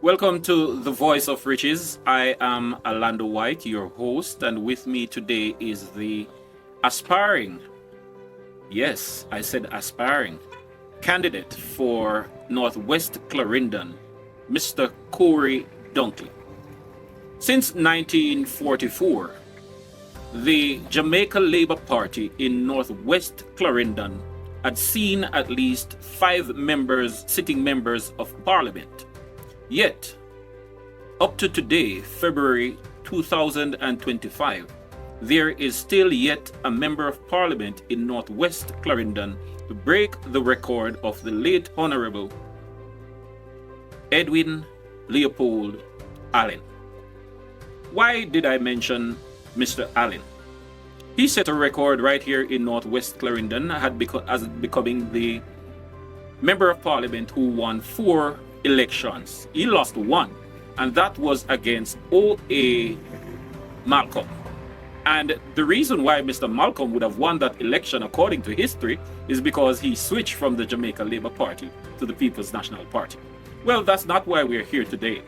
Welcome to The Voice of Riches. I am Alando White, your host, and with me today is the aspiring, yes, I said aspiring, candidate for Northwest Clarendon, Mr. Cory Dunkley. Since 1944, the Jamaica Labour Party in Northwest Clarendon had seen at least 5 sitting members of Parliament. Yet, up to today, February 2025, there is still yet a member of Parliament in Northwest Clarendon to break the record of the late Honourable Edwin Leopold Allen. Why did I mention Mr. Allen? He set a record right here in Northwest Clarendon as becoming the Member of Parliament who won 4 elections. He lost 1, and that was against O.A. Malcolm. And the reason why Mr. Malcolm would have won that election according to history is because he switched from the Jamaica Labour Party to the People's National Party. Well, that's not why we're here today.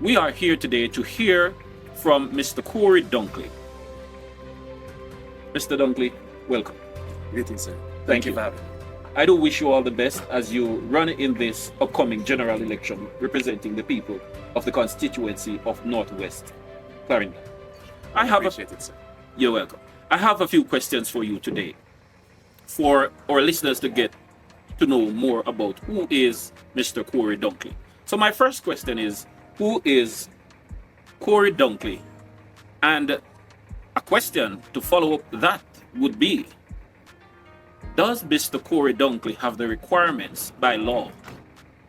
We are here today to hear from Mr. Cory Dunkley. Mr. Dunkley, welcome. Greetings, sir. Thank you for having me. I do wish you all the best as you run in this upcoming general election representing the people of the constituency of Northwest Clarendon. I appreciate it, sir. You're welcome. I have a few questions for you today for our listeners to get to know more about who is Mr. Cory Dunkley. So my first question is, who is Cory Dunkley? And a question to follow up that would be, does Mr. Cory Dunkley have the requirements by law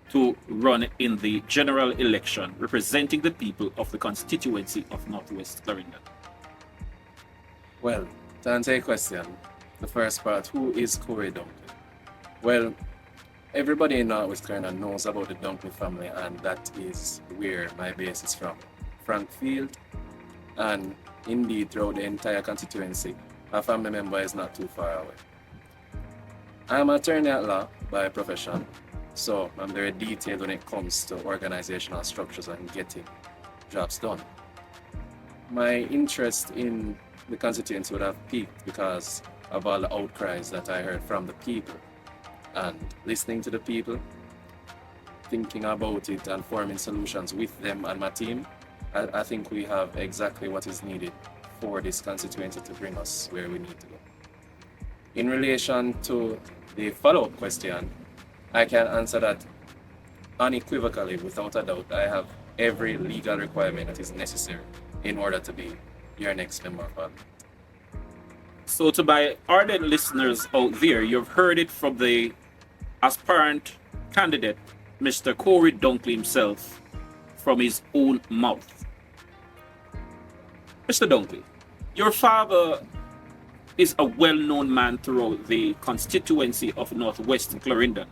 to run in the general election representing the people of the constituency of Northwest Clarendon? Well, to answer your question, the first part, who is Cory Dunkley? Well, everybody in Northwest Clarendon knows about the Dunkley family, and that is where my base is from. Frankfield, and indeed throughout the entire constituency, a family member is not too far away. I'm an attorney at law by profession, so I'm very detailed when it comes to organizational structures and getting jobs done. My interest in the constituency would have peaked because of all the outcries that I heard from the people, and listening to the people, thinking about it and forming solutions with them and my team. I think we have exactly what is needed for this constituency to bring us where we need to go. In relation to the follow-up question, I can answer that unequivocally, without a doubt. I have every legal requirement that is necessary in order to be your next member of Parliament. So to my ardent listeners out there, you've heard it from the aspirant candidate, Mr. Cory Dunkley himself, from his own mouth. Mr. Dunkley, your father is a well-known man throughout the constituency of Northwest Clarendon.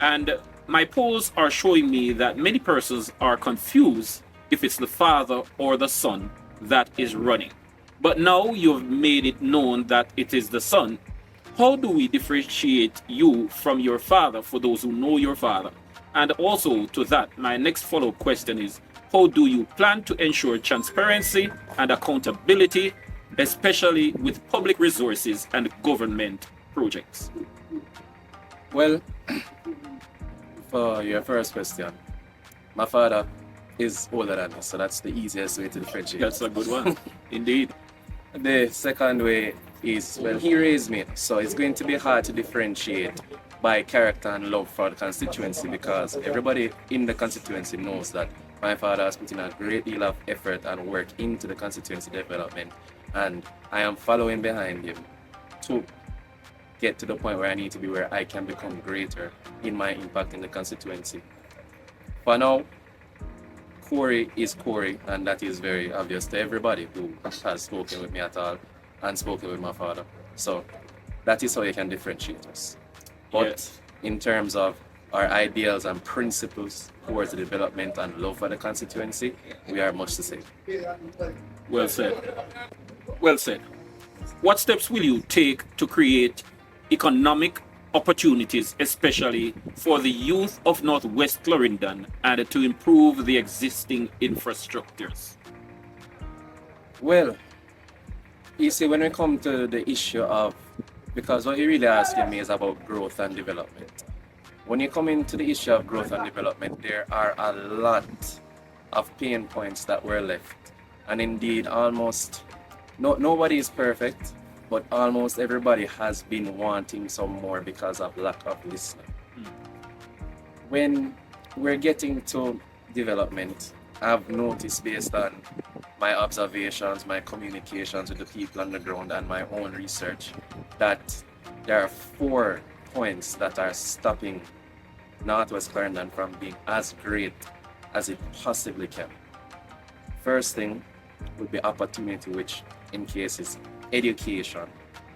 And my polls are showing me that many persons are confused if it's the father or the son that is running. But now you've made it known that it is the son. How do we differentiate you from your father for those who know your father? And also to that, my next follow-up question is, how do you plan to ensure transparency and accountability, especially with public resources and government projects? Well, for your first question, my father is older than me, so that's the easiest way to differentiate. That's a good one, indeed. The second way is, well, he raised me, so it's going to be hard to differentiate by character and love for the constituency, because everybody in the constituency knows that my father has put in a great deal of effort and work into the constituency development, and I am following behind him to get to the point where I need to be, where I can become greater in my impact in the constituency. For now, Cory is Cory, and that is very obvious to everybody who has spoken with me at all and spoken with my father. So that is how you can differentiate us. But Yes. in terms of our ideals and principles towards the development and love for the constituency, we are much the same. Well said. Well said. What steps will you take to create economic opportunities, especially for the youth of Northwest Clarendon, and to improve the existing infrastructures? Well, you see, when we come to the issue of, because what you're really asking me is about growth and development. When you come into the issue of growth and development, there are a lot of pain points that were left. And indeed, almost nobody is perfect, but almost everybody has been wanting some more because of lack of listening. When we're getting to development, I've noticed based on my observations, my communications with the people on the ground, and my own research, that there are 4 points that are stopping Northwest Clarendon from being as great as it possibly can. First thing would be opportunity, which in case is education,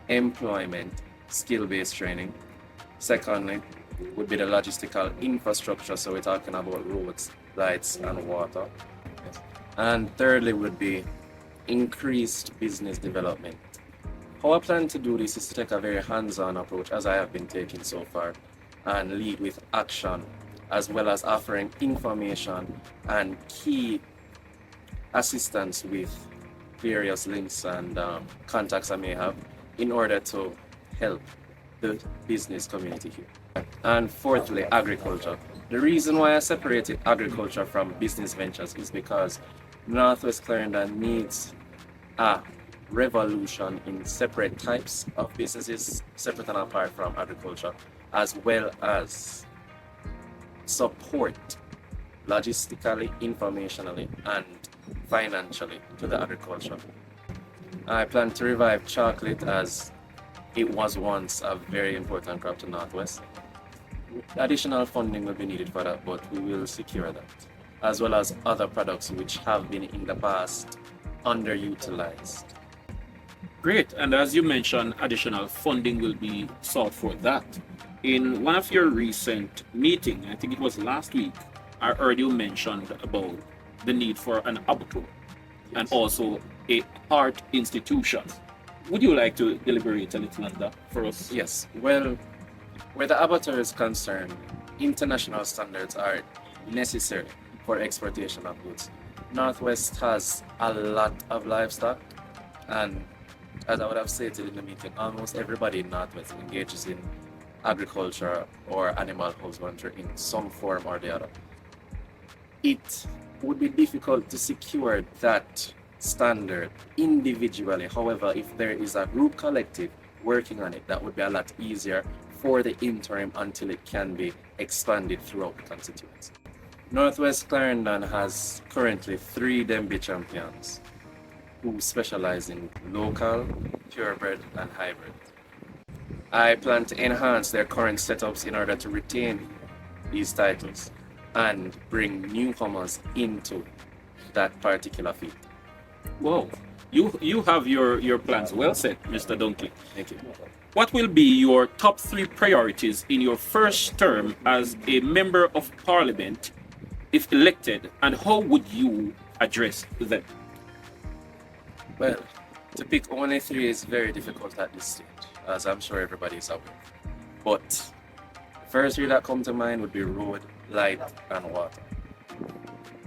employment, skill-based training. Secondly would be the logistical infrastructure, so we're talking about roads, lights, and water. And thirdly would be increased business development. How I plan to do this is to take a very hands-on approach, as I have been taking so far, and lead with action, as well as offering information and key assistance with various links and contacts I may have in order to help the business community here. And fourthly, agriculture. The reason why I separated agriculture from business ventures is because Northwest Clarendon needs a revolution in separate types of businesses, separate and apart from agriculture, as well as support logistically, informationally, and financially to the agriculture. I plan to revive chocolate as it was once a very important crop to Northwest. Additional funding will be needed for that, but we will secure that, as well as other products which have been in the past underutilized. Great, and as you mentioned, additional funding will be sought for that. In one of your recent meetings, I think it was last week, I heard you mentioned about the need for an abattoir and also a art institution. Would you like to elaborate a little on that for us? Yes, well, where the abattoir is concerned, international standards are necessary for exportation of goods. Northwest has a lot of livestock, and as I would have stated in the meeting, almost everybody in Northwest engages in agriculture or animal husbandry in some form or the other. It would be difficult to secure that standard individually. However, if there is a group collective working on it, that would be a lot easier for the interim until it can be expanded throughout the constituency. Northwest Clarendon has currently 3 Denby champions who specialize in local, purebred, and hybrid. I plan to enhance their current setups in order to retain these titles and bring newcomers into that particular field. Wow, you have your plans well set, Mr. Dunkley. Thank you. What will be your top 3 priorities in your first term as a member of parliament if elected, and how would you address them? Well, to pick only 3 is very difficult at this stage, as I'm sure everybody is aware. But the first 3 that come to mind would be road, light, and water.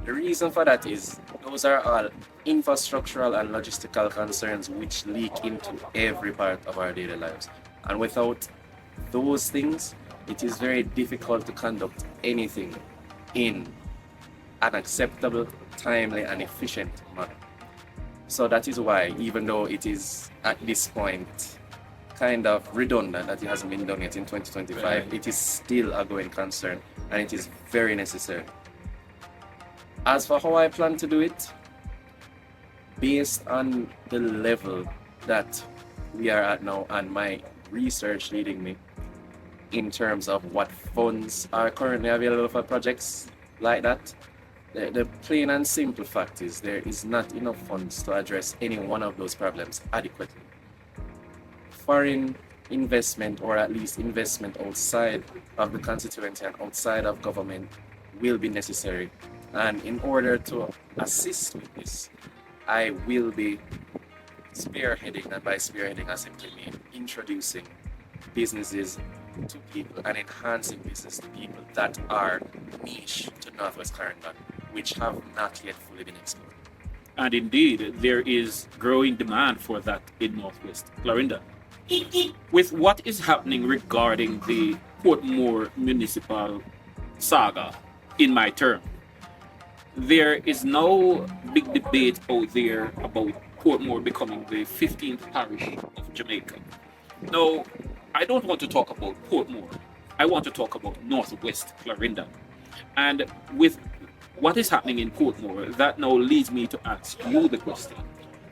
The reason for that is those are all infrastructural and logistical concerns which leak into every part of our daily lives. And without those things, it is very difficult to conduct anything in an acceptable, timely, and efficient manner. So that is why, even though it is at this point kind of redundant that it hasn't been done yet in 2025, it is still a going concern and it is very necessary. As for how I plan to do it, based on the level that we are at now and my research leading me in terms of what funds are currently available for projects like that, the plain and simple fact is there is not enough funds to address any one of those problems adequately. Foreign investment, or at least investment outside of the constituency and outside of government, will be necessary. And in order to assist with this, I will be spearheading, and by spearheading I simply mean introducing businesses to people and enhancing business to people that are niche to Northwest Clarendon, which have not yet fully been explored. And indeed, there is growing demand for that in Northwest Clarendon. With what is happening regarding the Portmore municipal saga in my term, there is no big debate out there about Portmore becoming the 15th parish of Jamaica. Now, I don't want to talk about Portmore. I want to talk about Northwest Clarendon. And with what is happening in Portmore, that now leads me to ask you the question.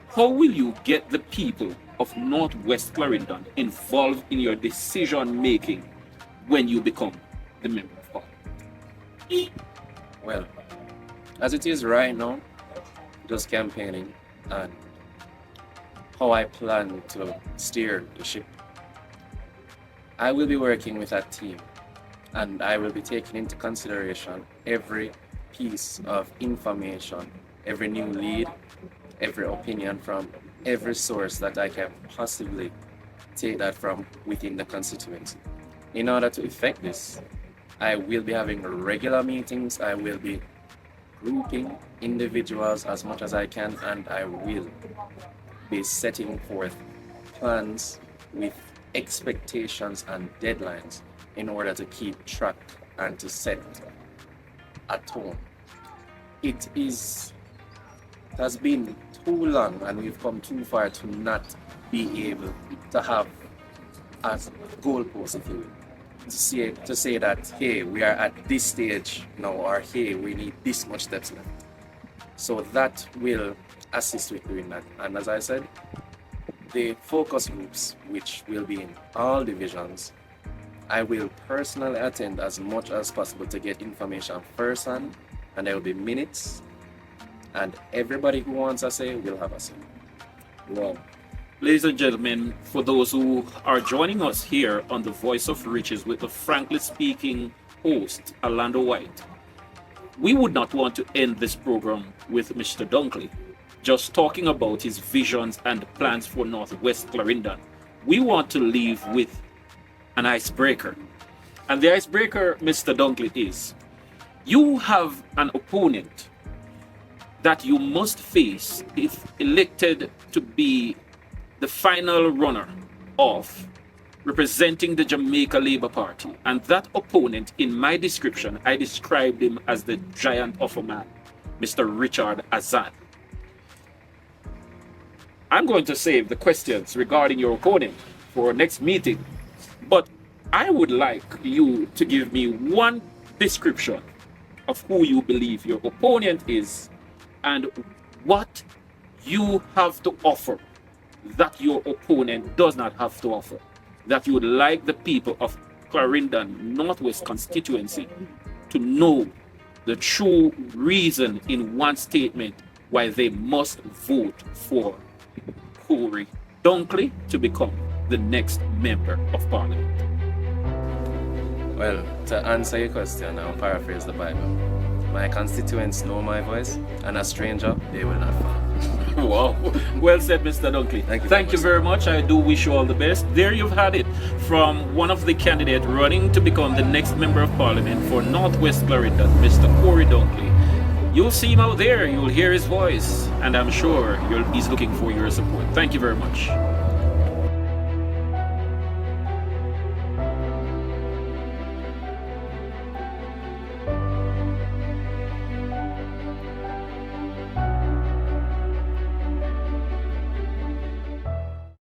How will you get the people of Northwest Clarendon involved in your decision making when you become the member of parliament? Well, as it is right now, just campaigning and how I plan to steer the ship. I will be working with that team and I will be taking into consideration every piece of information, every new lead, every opinion from every source that I can possibly take that from within the constituency. In order to effect this, I will be having regular meetings, I will be grouping individuals as much as I can, and I will be setting forth plans with expectations and deadlines in order to keep track and to set a tone. It has been too long and we've come too far to not be able to have as goalposts, if you will, to say that, hey, we are at this stage now, or hey, we need this much steps left. So that will assist with doing that. And as I said, the focus groups, which will be in all divisions, I will personally attend as much as possible to get information firsthand, and there will be minutes, and everybody who wants a say will have a say. Wow. Ladies and gentlemen, for those who are joining us here on The Voice of Riches with the frankly speaking host, Alando White, we would not want to end this program with Mr. Dunkley just talking about his visions and plans for Northwest Clarendon. We want to leave with an icebreaker. And the icebreaker, Mr. Dunkley, is you have an opponent that you must face if elected to be the final runner of representing the Jamaica Labour Party. And that opponent, in my description, I described him as the giant of a man, Mr. Richard Azan. I'm going to save the questions regarding your opponent for our next meeting, but I would like you to give me one description of who you believe your opponent is and what you have to offer that your opponent does not have to offer, that you would like the people of Clarendon Northwest constituency to know the true reason in one statement why they must vote for Cory Dunkley to become the next member of parliament. Well, to answer your question, I'll paraphrase the Bible. My constituents know my voice, and a stranger they will not follow. Wow. Well said, Mr. Dunkley. Thank you very much. I do wish you all the best. There you've had it from one of the candidates running to become the next member of parliament for Northwest Clarendon, Mr. Cory Dunkley. You'll see him out there, you'll hear his voice, and I'm sure he's looking for your support. Thank you very much.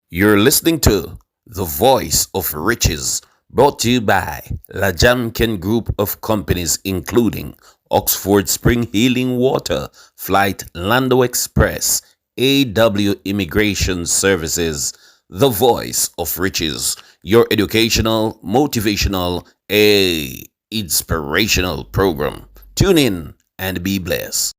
You're listening to The Voice of Riches, brought to you by La Jamken Group of Companies, including Oxford Spring Healing Water, Flight Alando Express, AW Immigration Services. The Voice of Riches, your educational, motivational, inspirational program. Tune in and be blessed.